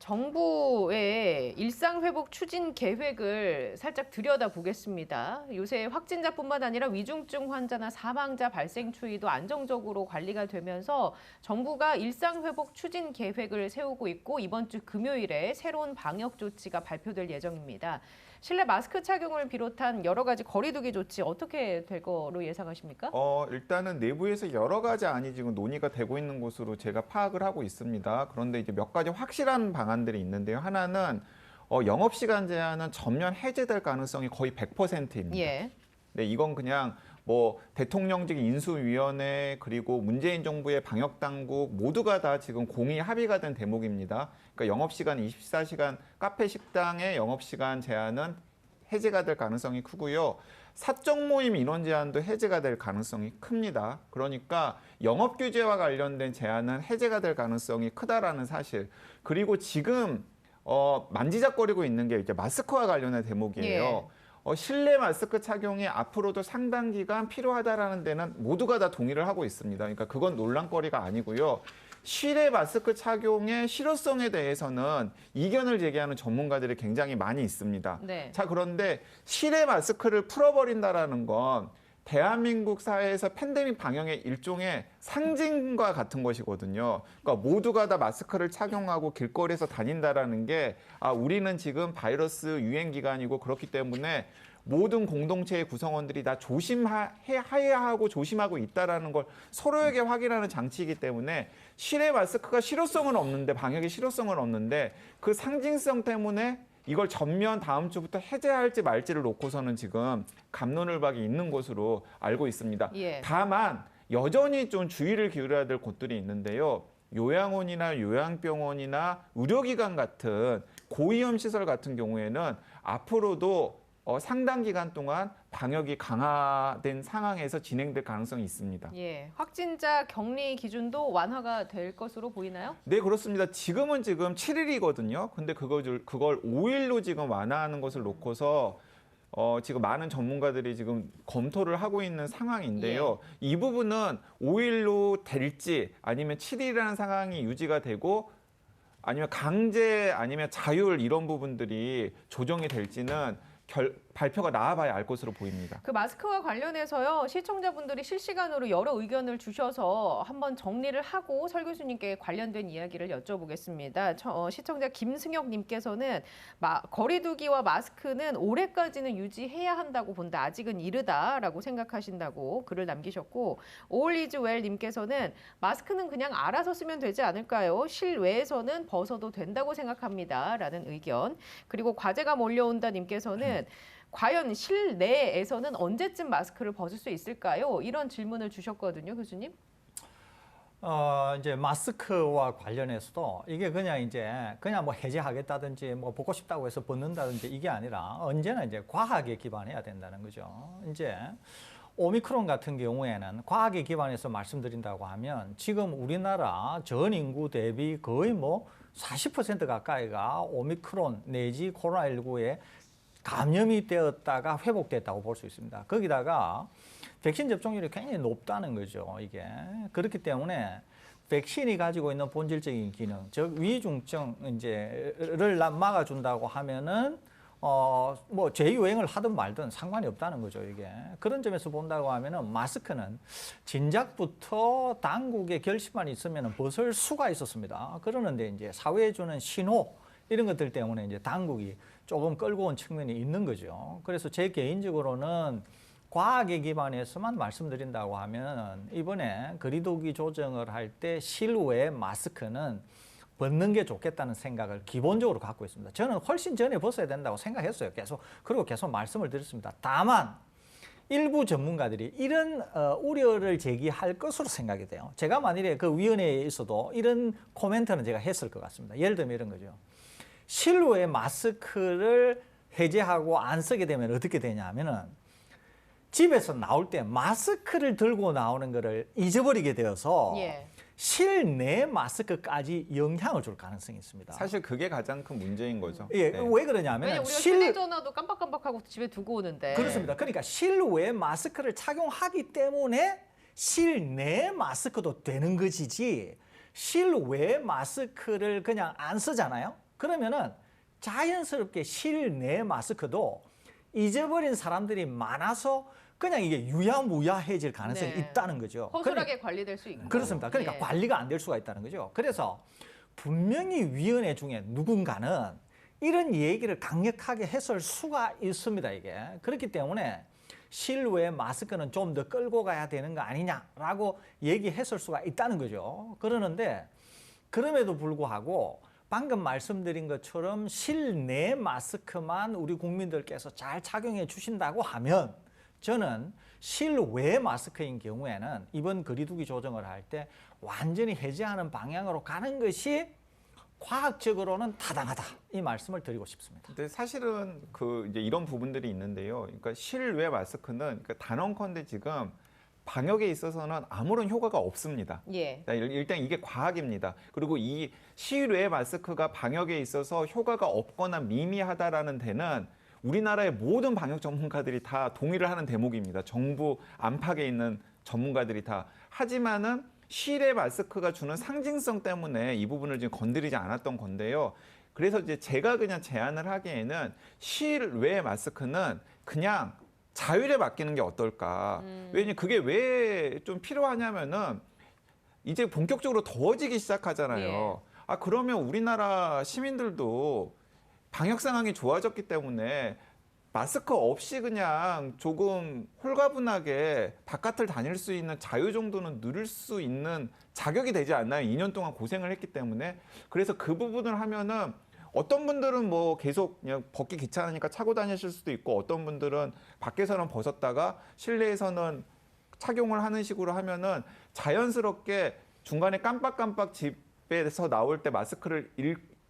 정부의 일상회복 추진 계획을 살짝 들여다보겠습니다. 요새 확진자뿐만 아니라 위중증 환자나 사망자 발생 추이도 안정적으로 관리가 되면서 정부가 일상회복 추진 계획을 세우고 있고 이번 주 금요일에 새로운 방역 조치가 발표될 예정입니다. 실내 마스크 착용을 비롯한 여러 가지 거리두기 조치 어떻게 될 거로 예상하십니까? 일단은 내부에서 여러 가지 안이 지금 논의가 되고 있는 것으로 제가 파악을 하고 있습니다. 그런데 이제 몇 가지 확실한 방안들이 있는데요. 하나는 영업시간 제한은 전면 해제될 가능성이 거의 100%입니다. 예. 네, 이건 그냥 뭐 대통령직 인수위원회 그리고 문재인 정부의 방역당국 모두가 다 지금 공의 합의가 된 대목입니다. 그러니까 영업시간 24시간 카페 식당의 영업시간 제한은 해제가 될 가능성이 크고요. 사적 모임 인원 제한도 해제가 될 가능성이 큽니다. 그러니까 영업 규제와 관련된 제한은 해제가 될 가능성이 크다라는 사실. 그리고 지금 만지작거리고 있는 게 이제 마스크와 관련된 대목이에요. 예. 실내 마스크 착용이 앞으로도 상당 기간 필요하다라는 데는 모두가 다 동의를 하고 있습니다. 그러니까 그건 논란거리가 아니고요. 실내 마스크 착용의 실효성에 대해서는 이견을 제기하는 전문가들이 굉장히 많이 있습니다. 네. 자, 그런데 실내 마스크를 풀어버린다라는 건 대한민국 사회에서 팬데믹 방역의 일종의 상징과 같은 것이거든요. 그러니까 모두가 다 마스크를 착용하고 길거리에서 다닌다라는 게 우리는 지금 바이러스 유행 기간이고 그렇기 때문에 모든 공동체의 구성원들이 다 조심해야 하고 조심하고 있다라는 걸 서로에게 확인하는 장치이기 때문에 실내 마스크가 실효성은 없는데 방역의 실효성은 없는데 그 상징성 때문에 이걸 전면 다음 주부터 해제할지 말지를 놓고서는 지금 갑론을박이 있는 것으로 알고 있습니다. 예. 다만 여전히 좀 주의를 기울여야 될 곳들이 있는데요. 요양원이나 요양병원이나 의료기관 같은 고위험 시설 같은 경우에는 앞으로도 상당 기간 동안 방역이 강화된 상황에서 진행될 가능성이 있습니다. 예, 확진자 격리 기준도 완화가 될 것으로 보이나요? 네, 그렇습니다. 지금 7일이거든요. 근데 그걸 5일로 지금 완화하는 것을 놓고서 지금 많은 전문가들이 지금 검토를 하고 있는 상황인데요. 이 부분은 5일로 될지 아니면 7일이라는 상황이 유지가 되고 아니면 강제 아니면 자율 이런 부분들이 조정이 될지는 발표가 나와봐야 알 것으로 보입니다. 그 마스크와 관련해서요, 시청자분들이 실시간으로 여러 의견을 주셔서 한번 정리를 하고 설 교수님께 관련된 이야기를 여쭤보겠습니다. 시청자 김승혁님께서는 거리두기와 마스크는 올해까지는 유지해야 한다고 본다. 아직은 이르다라고 생각하신다고 글을 남기셨고, 올리즈웰님께서는 마스크는 그냥 알아서 쓰면 되지 않을까요? 실외에서는 벗어도 된다고 생각합니다. 라는 의견. 그리고 과제가 몰려온다 님께서는 과연 실내에서는 언제쯤 마스크를 벗을 수 있을까요? 이런 질문을 주셨거든요, 교수님. 이제 마스크와 관련해서도 이게 그냥 뭐 해제하겠다든지 뭐 벗고 싶다고 해서 벗는다든지 이게 아니라 언제나 이제 과학에 기반해야 된다는 거죠. 이제 오미크론 같은 경우에는 과학에 기반해서 말씀드린다고 하면 지금 우리나라 전 인구 대비 거의 뭐 40% 가까이가 오미크론 내지 코로나19에 감염이 되었다가 회복됐다고 볼 수 있습니다. 거기다가 백신 접종률이 굉장히 높다는 거죠, 이게. 그렇기 때문에 백신이 가지고 있는 본질적인 기능, 즉 위중증을 막아준다고 하면은 뭐 재유행을 하든 말든 상관이 없다는 거죠, 이게. 그런 점에서 본다고 하면은 마스크는 진작부터 당국의 결심만 있으면 벗을 수가 있었습니다. 그러는데 이제 사회에 주는 신호 이런 것들 때문에 이제 당국이 조금 끌고 온 측면이 있는 거죠. 그래서 제 개인적으로는 과학에 기반해서만 말씀드린다고 하면 이번에 거리두기 조정을 할 때 실외 마스크는 벗는 게 좋겠다는 생각을 기본적으로 갖고 있습니다. 저는 훨씬 전에 벗어야 된다고 생각했어요. 그리고 계속 말씀을 드렸습니다. 다만 일부 전문가들이 이런 우려를 제기할 것으로 생각이 돼요. 제가 만일에 그 위원회에 있어도 이런 코멘트는 제가 했을 것 같습니다. 예를 들면 이런 거죠. 실외 마스크를 해제하고 안 쓰게 되면 어떻게 되냐 하면은 집에서 나올 때 마스크를 들고 나오는 거를 잊어버리게 되어서 예. 실내 마스크까지 영향을 줄 가능성이 있습니다. 사실 그게 가장 큰 문제인 거죠. 예, 네. 왜 그러냐면 왜냐면 우리가 휴대전화도 깜빡깜빡하고 집에 두고 오는데. 그렇습니다. 그러니까 실외 마스크를 착용하기 때문에 실내 마스크도 되는 것이지 실외 마스크를 그냥 안 쓰잖아요. 그러면은 자연스럽게 실내 마스크도 잊어버린 사람들이 많아서 그냥 이게 유야무야해질 가능성이 네. 있다는 거죠. 허술하게 관리될 수 있고. 그렇습니다. 그러니까 예. 관리가 안 될 수가 있다는 거죠. 그래서 분명히 위원회 중에 누군가는 이런 얘기를 강력하게 했을 수가 있습니다. 이게 그렇기 때문에 실외 마스크는 좀 더 끌고 가야 되는 거 아니냐라고 얘기했을 수가 있다는 거죠. 그러는데 그럼에도 불구하고 방금 말씀드린 것처럼 실내 마스크만 우리 국민들께서 잘 착용해 주신다고 하면 저는 실외 마스크인 경우에는 이번 거리두기 조정을 할 때 완전히 해제하는 방향으로 가는 것이 과학적으로는 타당하다 이 말씀을 드리고 싶습니다. 근데 사실은 그 이제 이런 부분들이 있는데요. 그러니까 실외 마스크는 그러니까 단언컨대 지금 방역에 있어서는 아무런 효과가 없습니다. 예. 일단 이게 과학입니다. 그리고 이 실외 마스크가 방역에 있어서 효과가 없거나 미미하다라는 데는 우리나라의 모든 방역 전문가들이 다 동의를 하는 대목입니다. 정부 안팎에 있는 전문가들이 다. 하지만은 실외 마스크가 주는 상징성 때문에 이 부분을 지금 건드리지 않았던 건데요. 그래서 이제 제가 그냥 제안을 하기에는 실외 마스크는 그냥 자율에 맡기는 게 어떨까. 왜냐면 그게 왜 좀 필요하냐면은 이제 본격적으로 더워지기 시작하잖아요. 예. 아, 그러면 우리나라 시민들도 방역 상황이 좋아졌기 때문에 마스크 없이 그냥 조금 홀가분하게 바깥을 다닐 수 있는 자유 정도는 누릴 수 있는 자격이 되지 않나요? 2년 동안 고생을 했기 때문에. 그래서 그 부분을 하면은 어떤 분들은 뭐 계속 그냥 벗기 귀찮으니까 차고 다니실 수도 있고 어떤 분들은 밖에서는 벗었다가 실내에서는 착용을 하는 식으로 하면은 자연스럽게 중간에 깜빡깜빡 집에서 나올 때 마스크를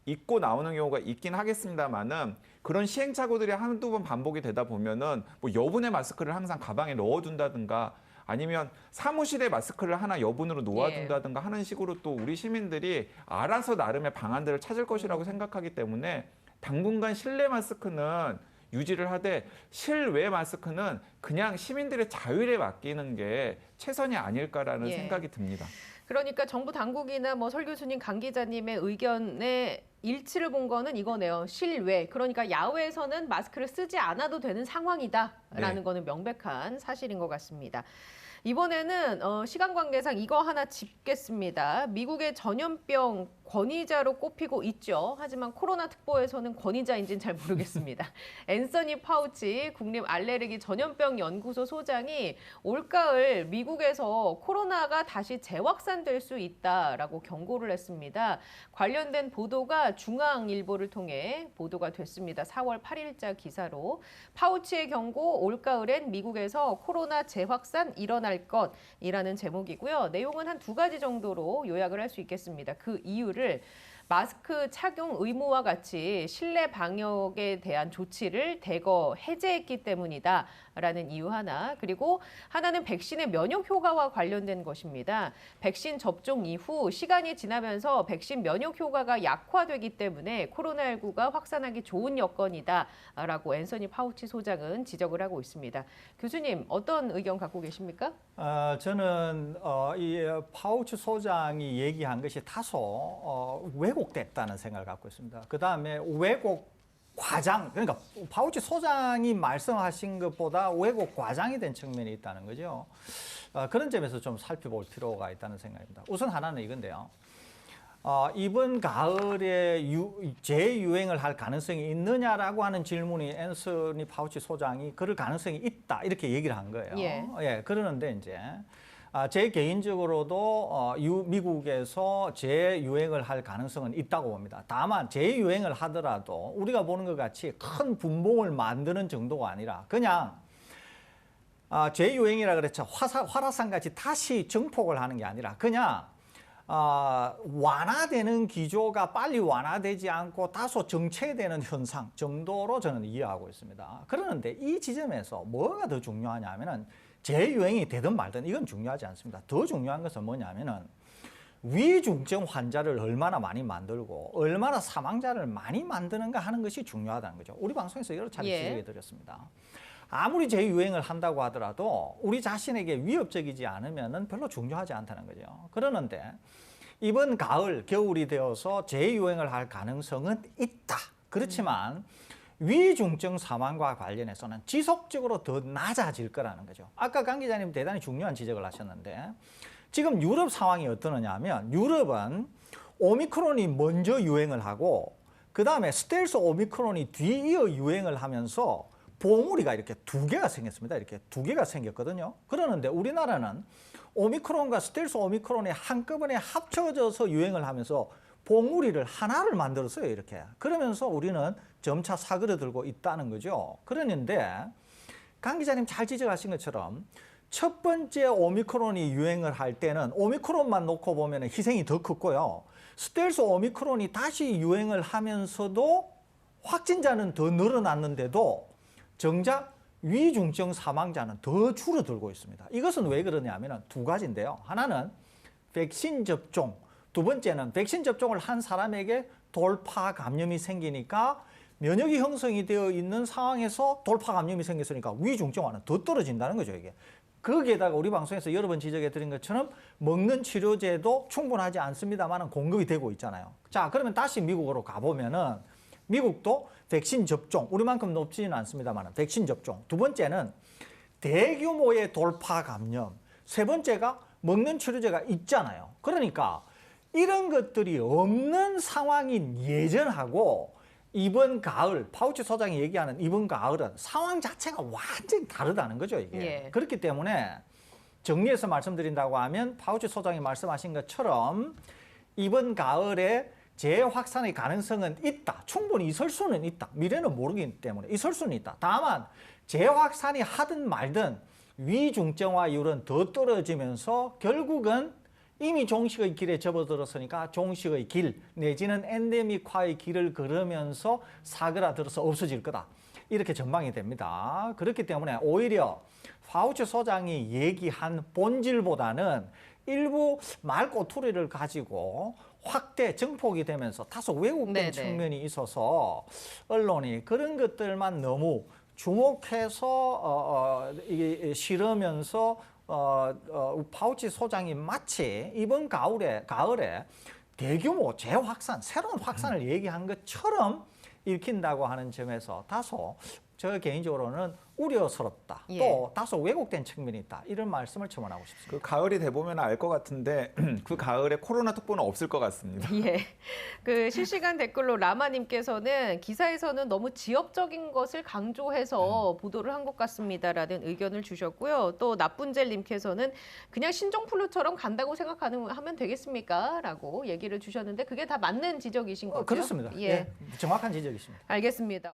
입고 나오는 경우가 있긴 하겠습니다만은 그런 시행착오들이 한두 번 반복이 되다 보면은 뭐 여분의 마스크를 항상 가방에 넣어둔다든가 아니면 사무실에 마스크를 하나 여분으로 놓아둔다든가 하는 식으로 또 우리 시민들이 알아서 나름의 방안들을 찾을 것이라고 생각하기 때문에 당분간 실내 마스크는 유지를 하되 실외 마스크는 그냥 시민들의 자율에 맡기는 게 최선이 아닐까라는 예. 생각이 듭니다. 그러니까 정부 당국이나 뭐 설 교수님, 강 기자님의 의견에 일치를 본 거는 이거네요. 실외. 그러니까 야외에서는 마스크를 쓰지 않아도 되는 상황이다라는 네. 거는 명백한 사실인 것 같습니다. 이번에는 시간 관계상 이거 하나 짚겠습니다. 미국의 전염병 권위자로 꼽히고 있죠. 하지만 코로나 특보에서는 권위자인지는 잘 모르겠습니다. 앤서니 파우치 국립 알레르기 전염병 연구소 소장이 올가을 미국에서 코로나가 다시 재확산될 수 있다라고 경고를 했습니다. 관련된 보도가 중앙일보를 통해 보도가 됐습니다. 4월 8일자 기사로 파우치의 경고 올가을엔 미국에서 코로나 재확산 일어날 것이라는 제목이고요. 내용은 한 두 가지 정도로 요약을 할 수 있겠습니다. 그 이유를 마스크 착용 의무와 같이 실내 방역에 대한 조치를 대거 해제했기 때문이다라는 이유 하나, 그리고 하나는 백신의 면역 효과와 관련된 것입니다. 백신 접종 이후 시간이 지나면서 백신 면역 효과가 약화되기 때문에 코로나19가 확산하기 좋은 여건이다라고 앤서니 파우치 소장은 지적을 하고 있습니다. 교수님, 어떤 의견 갖고 계십니까? 저는 이 파우치 소장이 얘기한 것이 다소 왜곡됐다는 생각을 갖고 있습니다. 그 다음에 왜곡 과장, 그러니까 파우치 소장이 말씀하신 것보다 왜곡 과장이 된 측면이 있다는 거죠. 그런 점에서 좀 살펴볼 필요가 있다는 생각입니다. 우선 하나는 이건데요. 이번 가을에 재유행을 할 가능성이 있느냐라고 하는 질문이 앤서니 파우치 소장이 그럴 가능성이 있다 이렇게 얘기를 한 거예요. 예. 그러는데 이제 제 개인적으로도 미국에서 재유행을 할 가능성은 있다고 봅니다. 다만 재유행을 하더라도 우리가 보는 것 같이 큰 분봉을 만드는 정도가 아니라 그냥 재유행이라 그랬죠. 화라산같이 다시 증폭을 하는 게 아니라 그냥 완화되는 기조가 빨리 완화되지 않고 다소 정체되는 현상 정도로 저는 이해하고 있습니다. 그러는데 이 지점에서 뭐가 더 중요하냐 하면은 재유행이 되든 말든 이건 중요하지 않습니다. 더 중요한 것은 뭐냐면은 위중증 환자를 얼마나 많이 만들고 얼마나 사망자를 많이 만드는가 하는 것이 중요하다는 거죠. 우리 방송에서 여러 차례 지적해 드렸습니다. 아무리 재유행을 한다고 하더라도 우리 자신에게 위협적이지 않으면 별로 중요하지 않다는 거죠. 그러는데 이번 가을, 겨울이 되어서 재유행을 할 가능성은 있다. 그렇지만 위중증 사망과 관련해서는 지속적으로 더 낮아질 거라는 거죠. 아까 강 기자님 대단히 중요한 지적을 하셨는데 지금 유럽 상황이 어떠느냐 하면 유럽은 오미크론이 먼저 유행을 하고 그다음에 스텔스 오미크론이 뒤이어 유행을 하면서 봉우리가 이렇게 두 개가 생겼습니다. 이렇게 두 개가 생겼거든요. 그러는데 우리나라는 오미크론과 스텔스 오미크론이 한꺼번에 합쳐져서 유행을 하면서 봉우리를 하나를 만들었어요. 이렇게. 그러면서 우리는 점차 사그러들고 있다는 거죠. 그러는데 강 기자님 잘 지적하신 것처럼 첫 번째 오미크론이 유행을 할 때는 오미크론만 놓고 보면 희생이 더 컸고요. 스텔스 오미크론이 다시 유행을 하면서도 확진자는 더 늘어났는데도 정작 위중증 사망자는 더 줄어들고 있습니다. 이것은 왜 그러냐면 두 가지인데요. 하나는 백신 접종, 두 번째는 백신 접종을 한 사람에게 돌파 감염이 생기니까 면역이 형성이 되어 있는 상황에서 돌파 감염이 생겼으니까 위중증화는 더 떨어진다는 거죠, 이게. 거기에다가 우리 방송에서 여러 번 지적해 드린 것처럼 먹는 치료제도 충분하지 않습니다만 공급이 되고 있잖아요. 자, 그러면 다시 미국으로 가보면은 미국도 백신 접종, 우리만큼 높지는 않습니다만 백신 접종. 두 번째는 대규모의 돌파 감염. 세 번째가 먹는 치료제가 있잖아요. 그러니까 이런 것들이 없는 상황인 예전하고 이번 가을, 파우치 소장이 얘기하는 이번 가을은 상황 자체가 완전히 다르다는 거죠, 이게. 예. 그렇기 때문에 정리해서 말씀드린다고 하면 파우치 소장이 말씀하신 것처럼 이번 가을에 재확산의 가능성은 있다. 충분히 있을 수는 있다. 미래는 모르기 때문에 있을 수는 있다. 다만 재확산이 하든 말든 위중증화율은 더 떨어지면서 결국은 이미 종식의 길에 접어들었으니까 종식의 길 내지는 엔데믹화의 길을 걸으면서 사그라들어서 없어질 거다. 이렇게 전망이 됩니다. 그렇기 때문에 오히려 파우치 소장이 얘기한 본질보다는 일부 말꼬투리를 가지고 확대 증폭이 되면서 다소 왜곡된 네네. 측면이 있어서 언론이 그런 것들만 너무 주목해서 이게 실으면서 파우치 소장이 마치 이번 가을에 대규모 재확산, 새로운 확산을 얘기한 것처럼 읽힌다고 하는 점에서 다소 저 개인적으로는 우려스럽다. 예. 또 다소 왜곡된 측면이 있다. 이런 말씀을 첨언하고 싶습니다. 그 가을이 돼보면 알 것 같은데 그 가을에 코로나 특보는 없을 것 같습니다. 예. 그 실시간 댓글로 라마님께서는 기사에서는 너무 지역적인 것을 강조해서 보도를 한 것 같습니다라는 의견을 주셨고요. 또 나쁜젤님께서는 그냥 신종플루처럼 간다고 하면 되겠습니까? 라고 얘기를 주셨는데 그게 다 맞는 지적이신 거죠? 그렇습니다. 예. 예, 정확한 지적이십니다. 알겠습니다.